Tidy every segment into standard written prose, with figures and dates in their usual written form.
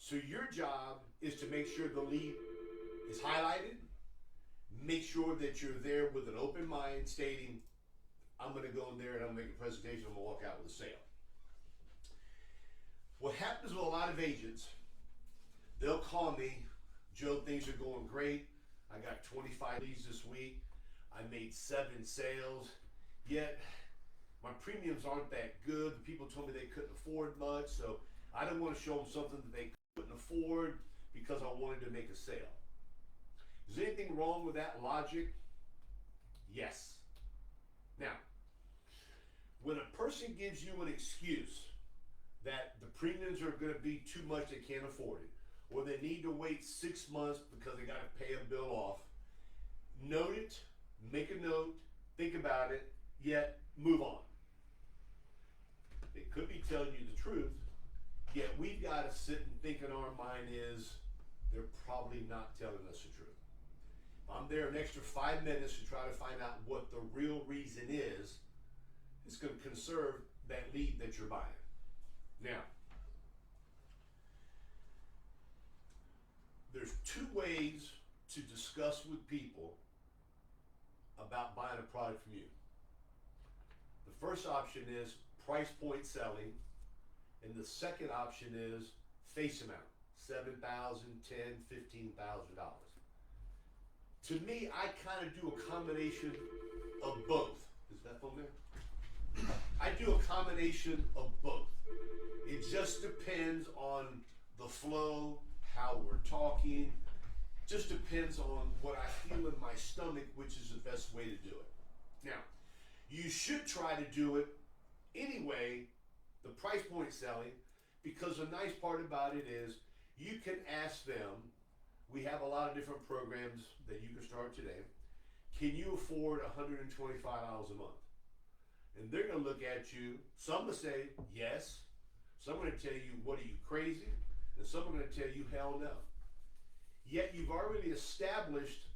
So your job is to make sure the lead is highlighted, make sure that you're there with an open mind stating, I'm going to go in there and I'm going to make a presentation, I'm going to walk out with a sale. What happens with a lot of agents, they'll call me, Joe, things are going great. I got 25 leads this week. I made 7 sales, yet my premiums aren't that good. The people told me they couldn't afford much, so I didn't want to show them something that they couldn't afford because I wanted to make a sale. Is there anything wrong with that logic? Yes. Now, when a person gives you an excuse that the premiums are going to be too much, they can't afford it, or they need to wait 6 months because they got to pay a bill off, note it, make a note, think about it, yet move on. They could be telling you the truth, yet we've got to sit and think in our mind is they're probably not telling us the truth. If I'm there an extra 5 minutes to try to find out what the real reason is, it's going to conserve that lead that you're buying. Now, there's 2 ways to discuss with people about buying a product from you. The first option is price point selling, and the second option is face amount, $7,000, $10,000, $15,000. To me, I kind of do a combination of both. Is that phone there? I do a combination of both. It just depends on the flow, how we're talking. Just depends on what I feel in my stomach, which is the best way to do it. Now, you should try to do it anyway, the price point selling, because the nice part about it is you can ask them, we have a lot of different programs that you can start today. Can you afford $125 a month? And they're going to look at you. Some will say yes. Some are going to tell you, what are you, crazy? And some are going to tell you, hell no. Yet you've already established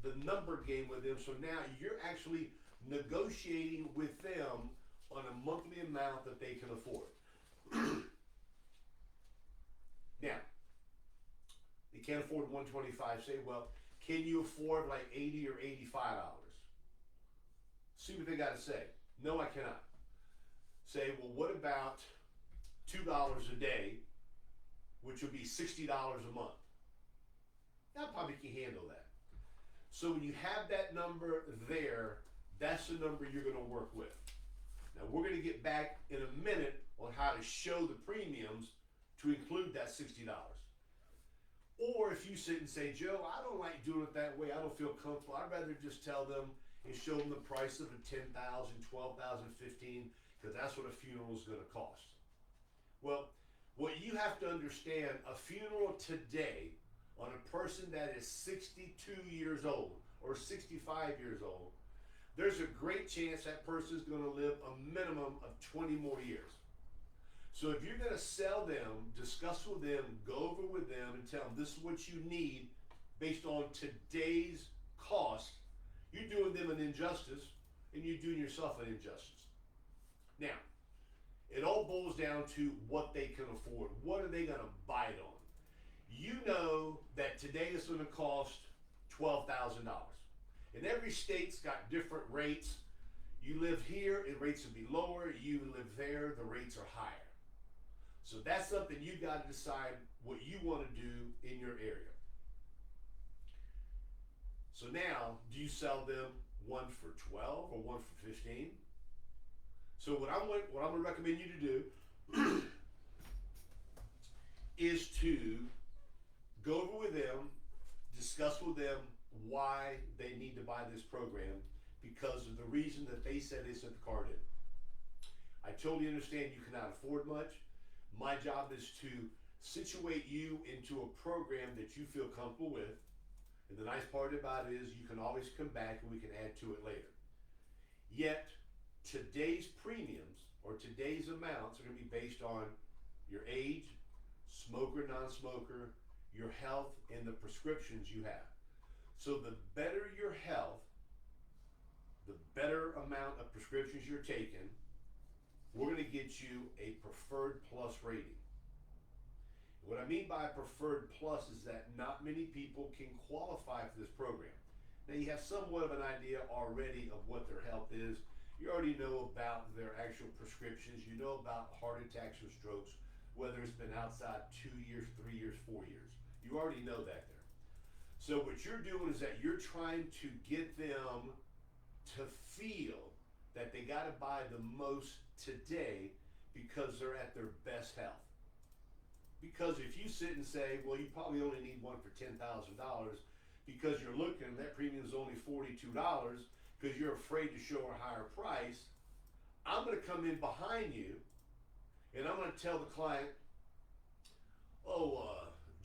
the number game with them, so now you're actually negotiating with them on a monthly amount that they can afford. Now, they can't afford 125. Say, well, can you afford like $80 or $85? See what they got to say. No, I cannot. Say, well, what about $2 a day, which would be $60 a month? I probably can handle that. So when you have that number there, that's the number you're going to work with. Now we're going to get back in a minute on how to show the premiums to include that $60. Or if you sit and say, Joe, I don't like doing it that way. I don't feel comfortable. I'd rather just tell them and show them the price of a $10,000, $12,000, $15,000, because that's what a funeral is going to cost. Well, what you have to understand, a funeral today on a person that is 62 years old or 65 years old, there's a great chance that person is going to live a minimum of 20 more years. So if you're going to sell them, discuss with them, go over with them and tell them this is what you need based on today's cost, you're doing them an injustice and you're doing yourself an injustice. Now, it all boils down to what they can afford. What are they going to buy it on? You know that today is going to cost $12,000. And every state's got different rates. You live here, the rates will be lower. You live there, the rates are higher. So that's something you got to decide what you want to do in your area. So now, do you sell them one for 12 or one for 15? So what I'm going to recommend you to do is to go over with them, discuss with them why they need to buy this program because of the reason that they said they sent the card in. I totally understand you cannot afford much. My job is to situate you into a program that you feel comfortable with. And the nice part about it is you can always come back and we can add to it later. Yet, today's premiums or today's amounts are going to be based on your age, smoker, non-smoker, your health, and the prescriptions you have. So the better your health, the better amount of prescriptions you're taking, we're going to get you a preferred plus rating. What I I mean by preferred plus is that not many people can qualify for this program. Now you have somewhat of an idea already of what their health is. You already know about their actual prescriptions. You know about heart attacks or strokes, whether it's been outside 2 years, 3 years, 4 years. You already know that there. So what you're doing is that you're trying to get them to feel that they got to buy the most today because they're at their best health. Because if you sit and say, well, you probably only need one for $10,000 because you're looking, that premium is only $42 because you're afraid to show a higher price, I'm going to come in behind you and I'm going to tell the client, oh,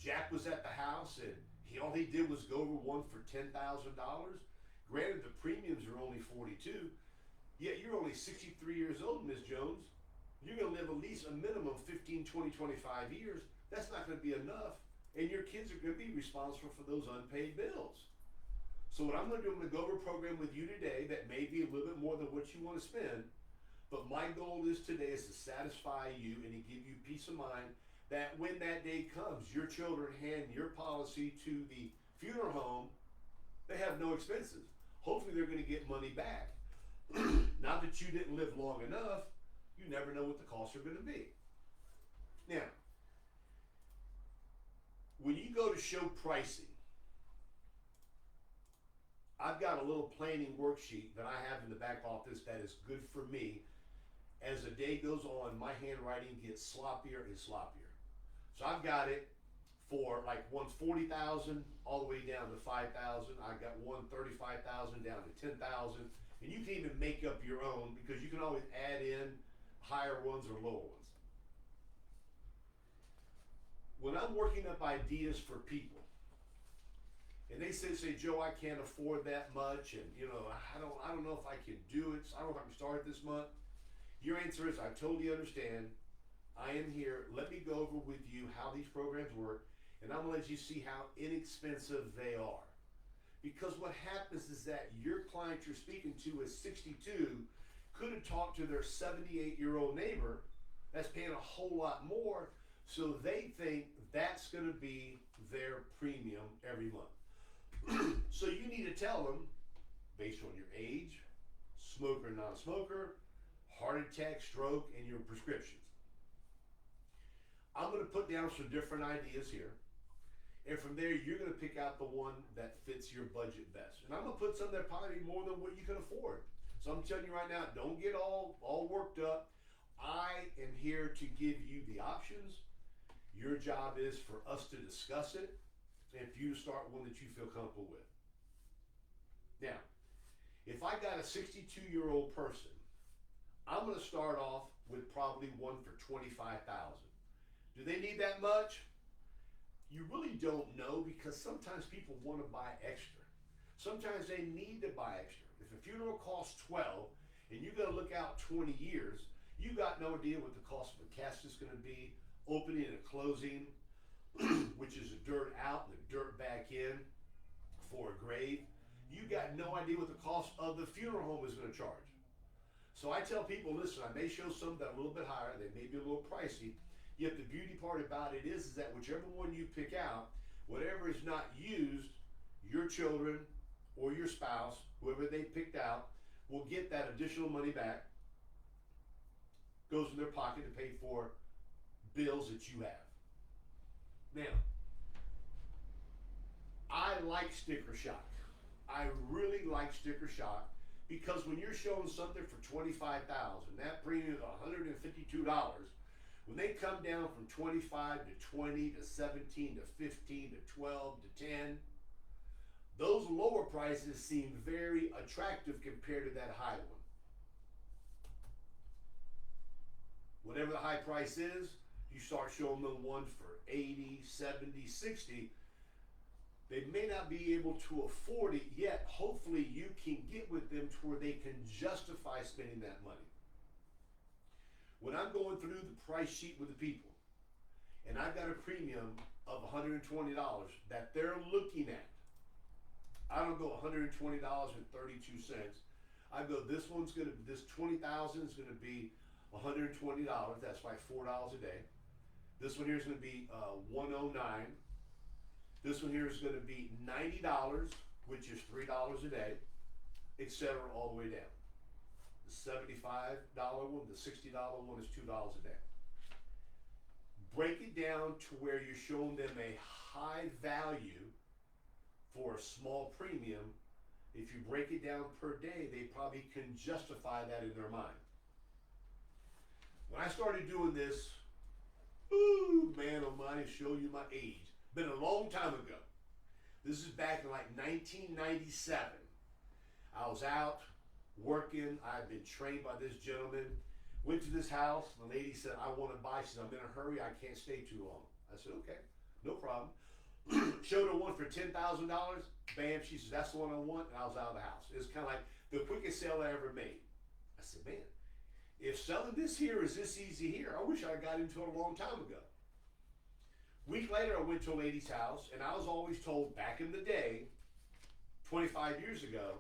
Jack was at the house and all he did was go over one for $10,000. Granted, the premiums are only $42, yet you're only 63 years old, Ms. Jones. You're going to live at least a minimum 15, 20, 25 years. That's not going to be enough. And your kids are going to be responsible for those unpaid bills. So what I'm going to do, I'm going to go over a program with you today that may be a little bit more than what you want to spend. But my goal is today is to satisfy you and to give you peace of mind that when that day comes, your children hand your policy to the funeral home, they have no expenses. Hopefully they're going to get money back. Not that you didn't live long enough, you never know what the costs are going to be. Now, when you go to show pricing, I've got a little planning worksheet that I have in the back office that is good for me. As the day goes on, my handwriting gets sloppier and sloppier. So I've got it for like one's 40,000 all the way down to 5,000. I got one 35,000 down to 10,000. And you can even make up your own because you can always add in higher ones or lower ones. When I'm working up ideas for people, and they say, Joe, I can't afford that much, and I don't know if I can do it. So I don't know if I can start this month. Your answer is, I totally understand. I am here. Let me go over with you how these programs work, and I'm gonna let you see how inexpensive they are. Because what happens is that your client you're speaking to is 62, could have talked to their 78-year-old neighbor that's paying a whole lot more, so they think that's gonna be their premium every month. So you need to tell them, based on your age, smoker, non-smoker, heart attack, stroke, and your prescriptions. I'm going to put down some different ideas here. And from there, you're going to pick out the one that fits your budget best. And I'm going to put some that probably more than what you can afford. So I'm telling you right now, don't get all worked up. I am here to give you the options. Your job is for us to discuss it and for you to start one that you feel comfortable with. Now, if I got a 62-year-old person, I'm going to start off with probably one for $25,000. Do they need that much? You really don't know because sometimes people want to buy extra. Sometimes they need to buy extra. If a funeral costs 12 and you got to look out 20 years, you got no idea what the cost of a casket is going to be, opening and closing, which is the dirt out and the dirt back in for a grave. You got no idea what the cost of the funeral home is going to charge. So I tell people, listen, I may show some that are a little bit higher, they may be a little pricey, yet the beauty part about it is that whichever one you pick out, whatever is not used, your children or your spouse, whoever they picked out, will get that additional money back, goes in their pocket to pay for bills that you have. Now, I like sticker shock. I really like sticker shock because when you're showing something for $25,000, that premium is $152. When they come down from 25 to 20 to 17 to 15 to 12 to 10, those lower prices seem very attractive compared to that high one. Whatever the high price is, you start showing them one for 80, 70, 60. They may not be able to afford it yet. Hopefully you can get with them to where they can justify spending that money. When I'm going through the price sheet with the people, and I've got a premium of $120 that they're looking at, I don't go $120.32. I go, this 20,000 is gonna be $120, that's like $4 a day. This one here is going to be 109. This one here is going to be $90, which is $3 a day, etc. all the way down. The $75 one, the $60 one is $2 a day. Break it down to where you're showing them a high value for a small premium. If you break it down per day, they probably can justify that in their mind. When I started doing this, ooh, man almighty, show you my age. Been a long time ago. This is back in like 1997. I was out working. I'd been trained by this gentleman. Went to this house. The lady said, I want to buy. She said, I'm in a hurry. I can't stay too long. I said, okay, no problem. Showed her one for $10,000. Bam, she says, that's the one I want. And I was out of the house. It was kind of like the quickest sale I ever made. I said, man, if selling this here is this easy here, I wish I got into it a long time ago. Week later, I went to a lady's house, and I was always told back in the day, 25 years ago,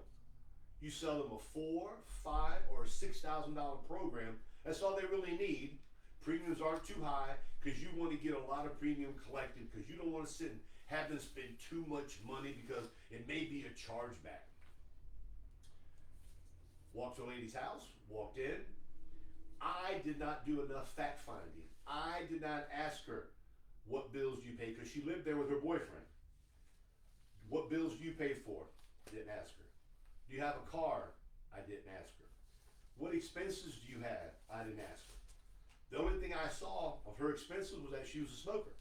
you sell them a $4,000, $5,000, or $6,000 program. That's all they really need. Premiums aren't too high because you want to get a lot of premium collected because you don't want to sit and have them spend too much money because it may be a chargeback. Walked to a lady's house, walked in. I did not do enough fact finding. I did not ask her, what bills do you pay? Because she lived there with her boyfriend. What bills do you pay for? Didn't ask her. Do you have a car? I didn't ask her. What expenses do you have? I didn't ask her. The only thing I saw of her expenses was that she was a smoker.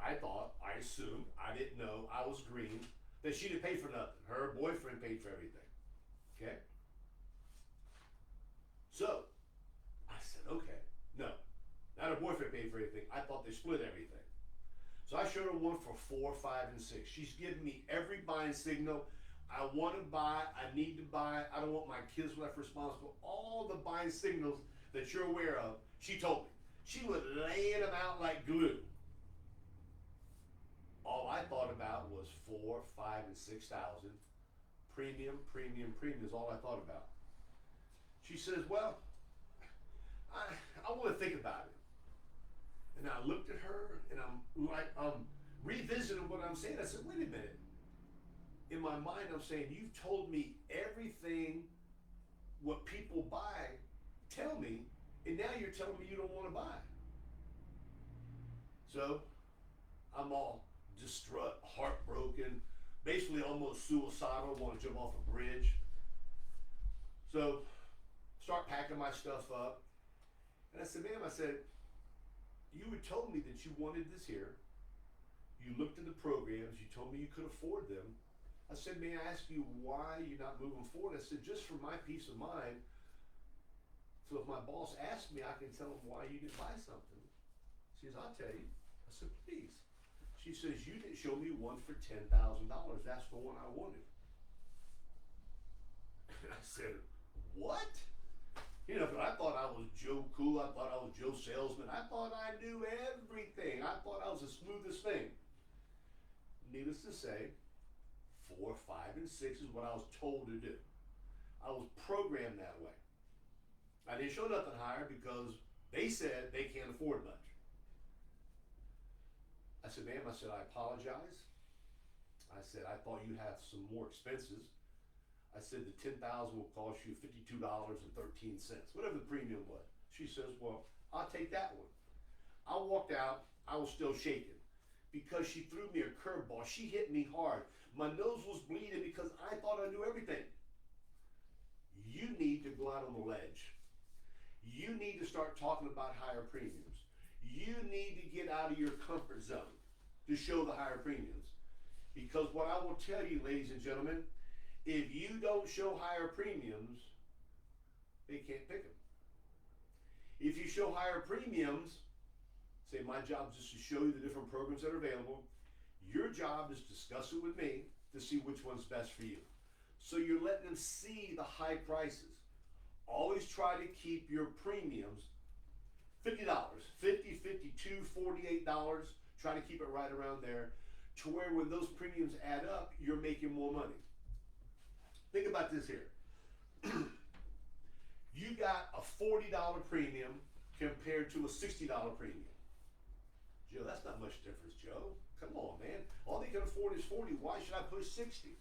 I thought, I assumed, I didn't know, I was green, that she didn't pay for nothing. Her boyfriend paid for everything. Okay? So, I said, okay, no. Not her boyfriend paid for everything. I thought they split everything. So I showed her one for 4, 5, and 6. She's giving me every buying signal. I want to buy, I need to buy, I don't want my kids left responsible. All the buying signals that you're aware of, she told me. She was laying them out like glue. All I thought about was 4, 5, and 6,000. Premium, premium, premium is all I thought about. She says, well, I want to think about it. And I looked at her and I'm revisiting what I'm saying. I said, wait a minute. In my mind, I'm saying, you've told me everything what people buy, tell me, and now you're telling me you don't want to buy. So I'm all distraught, heartbroken, basically almost suicidal, want to jump off a bridge. So start packing my stuff up. And I said, ma'am, I said, you had told me that you wanted this here. You looked at the programs, you told me you could afford them. I said, may I ask you why you're not moving forward? I said, just for my peace of mind. So if my boss asks me, I can tell him why you didn't buy something. She says, I'll tell you. I said, please. She says, you didn't show me one for $10,000. That's the one I wanted. And I said, what? You know, I thought I was Joe Cool. I thought I was Joe Salesman. I thought I knew everything. I thought I was the smoothest thing. Needless to say, 4, 5, and 6 is what I was told to do. I was programmed that way. I didn't show nothing higher because they said they can't afford much. I said, ma'am, I said, I apologize. I said, I thought you'd have some more expenses. I said, the $10,000 will cost you $52.13, whatever the premium was. She says, well, I'll take that one. I walked out, I was still shaking because she threw me a curveball. She hit me hard. My nose was bleeding because I thought I knew everything. You need to go out on the ledge. You need to start talking about higher premiums. You need to get out of your comfort zone to show the higher premiums. Because what I will tell you, ladies and gentlemen, if you don't show higher premiums, they can't pick them. If you show higher premiums, say my job is just to show you the different programs that are available. Your job is to discuss it with me to see which one's best for you. So you're letting them see the high prices. Always try to keep your premiums $50, $50, $52, $48. Try to keep it right around there to where when those premiums add up, you're making more money. Think about this here. You got a $40 premium compared to a $60 premium. Joe, that's not much difference, Joe. Come on, man. All they can afford is 40. Why should I push 60?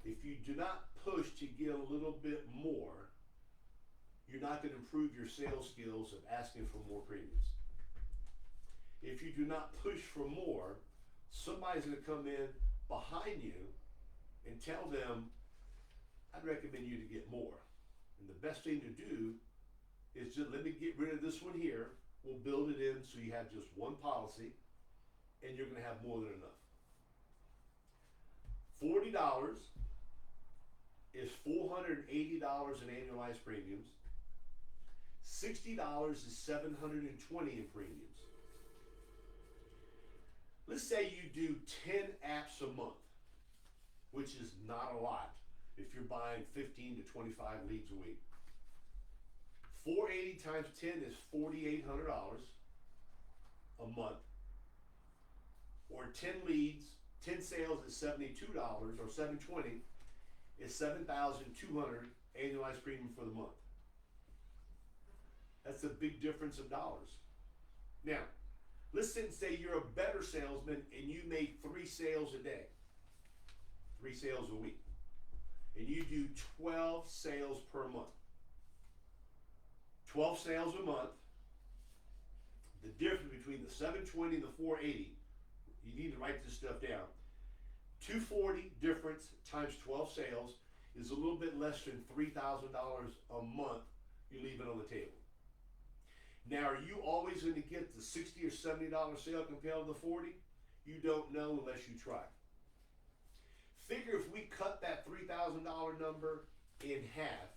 If you do not push to get a little bit more, you're not going to improve your sales skills of asking for more premiums. If you do not push for more, somebody's going to come in behind you and tell them, I'd recommend you to get more. And the best thing to do is just let me get rid of this one here. We'll build it in so you have just one policy and you're going to have more than enough. $40 is $480 in annualized premiums. $60 is $720 in premiums. Let's say you do 10 apps a month, which is not a lot if you're buying 15 to 25 leads a week. 480 times 10 is $4,800 a month. Or 10 leads, 10 sales is $72 or $720 is $7,200 annualized premium for the month. That's a big difference of dollars. Now, let's say you're a better salesman and you make 3 sales a day, 3 sales a week, and you do 12 sales per month. 12 sales a month. The difference between the 720 and the 480, you need to write this stuff down. 240 difference times 12 sales is a little bit less than $3,000 a month you're leaving on the table. Now, are you always going to get the $60 or $70 sale compared to the 40? You don't know unless you try. Figure if we cut that $3,000 number in half,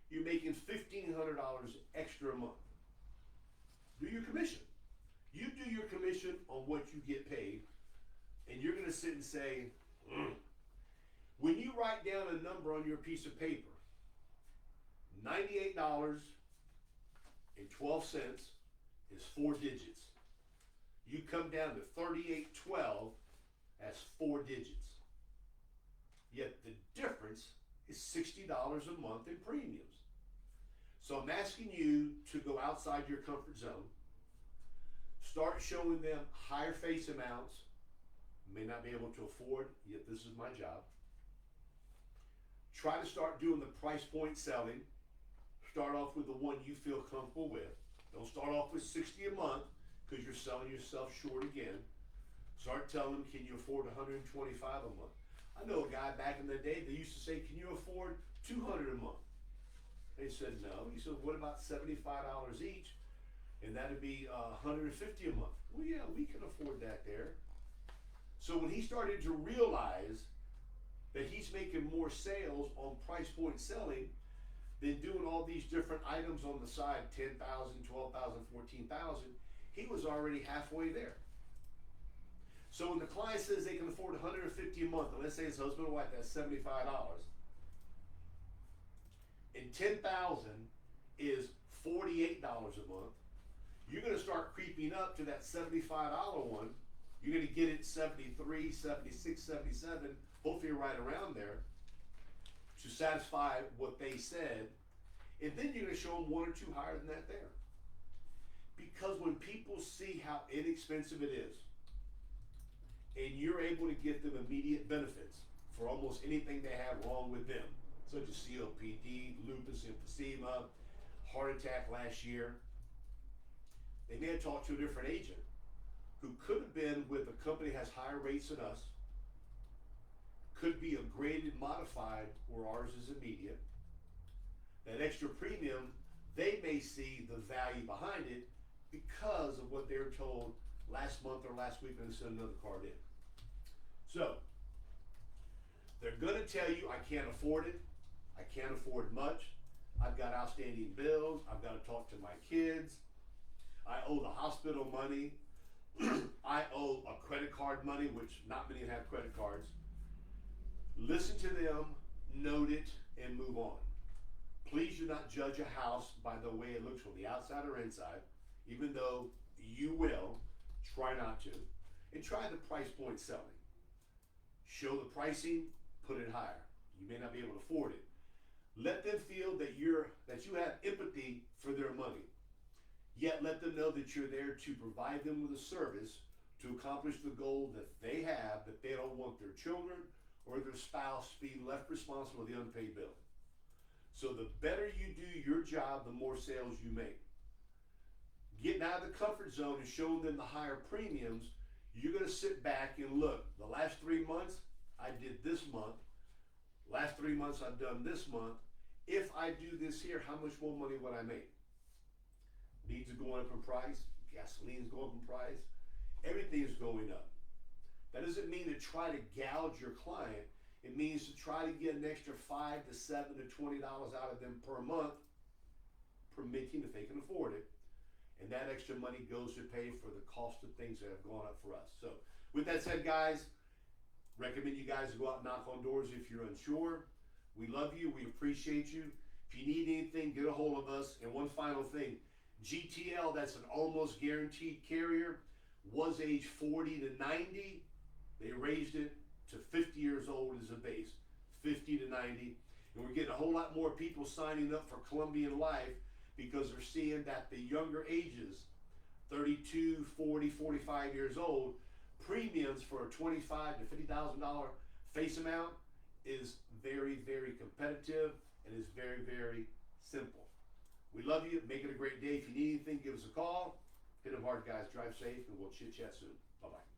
you're making $1,500 extra a month. Do your commission. You do your commission on what you get paid, and you're going to sit and say, when you write down a number on your piece of paper, $98.12 is 4 digits. You come down to $38.12, that's 4 digits. Yet the difference is $60 a month in premiums. So I'm asking you to go outside your comfort zone. Start showing them higher face amounts. You may not be able to afford, yet this is my job. Try to start doing the price point selling. Start off with the one you feel comfortable with. Don't start off with 60 a month because you're selling yourself short again. Start telling them, can you afford 125 a month? I know a guy back in the day that used to say, can you afford 200 a month? They said no. He said, what about $75 each? And that'd be 150 a month. Well, yeah, we can afford that there. So when he started to realize that he's making more sales on price point selling than doing all these different items on the side, 10,000, 12,000, 14,000, he was already halfway there. So when the client says they can afford 150 a month, and let's say it's husband and wife, that's $75. And 10,000 is $48 a month. You're going to start creeping up to that $75 one. You're going to get it 73, 76, 77, hopefully right around there, to satisfy what they said. And then you're going to show them 1 or 2 higher than that there. Because when people see how inexpensive it is, and you're able to get them immediate benefits for almost anything they have wrong with them, such as COPD, lupus, emphysema, heart attack last year, they may have talked to a different agent who could have been with a company that has higher rates than us, could be a graded modified where ours is immediate. That extra premium, they may see the value behind it because of what they were told last month or last week when they sent another card in. So, they're going to tell you, I can't afford it. I can't afford much. I've got outstanding bills. I've got to talk to my kids. I owe the hospital money. I owe a credit card money, which not many have credit cards. Listen to them, note it, and move on. Please do not judge a house by the way it looks from the outside or inside, even though you will. Try not to. And try the price point selling. Show the pricing, put it higher. You may not be able to afford it. Let them feel that you have empathy for their money. yet let them know that you're there to provide them with a service to accomplish the goal that they have, that they don't want their children or their spouse to be left responsible for the unpaid bill. So the better you do your job, the more sales you make. Getting out of the comfort zone and showing them the higher premiums, you're going to sit back and look. The last 3 months, I did this month. Last 3 months, I've done this month. If I do this here, how much more money would I make? Needs are going up in price. Gasoline's going up in price. Everything's going up. That doesn't mean to try to gouge your client. It means to try to get an extra $5 to $7 to $20 out of them per month, permitting if they can afford it. And that extra money goes to pay for the cost of things that have gone up for us. So with that said, guys, recommend you guys go out and knock on doors if you're unsure. We love you. We appreciate you. If you need anything, get a hold of us. And one final thing, GTL, that's an almost guaranteed carrier, was age 40 to 90. They raised it to 50 years old as a base, 50 to 90. And we're getting a whole lot more people signing up for Colombian Life because they're seeing that the younger ages, 32, 40, 45 years old, premiums for a $25,000 to $50,000 face amount is very, very competitive and is very, very simple. We love you. Make it a great day. If you need anything, give us a call. Hit them hard, guys. Drive safe, and we'll chit-chat soon. Bye-bye.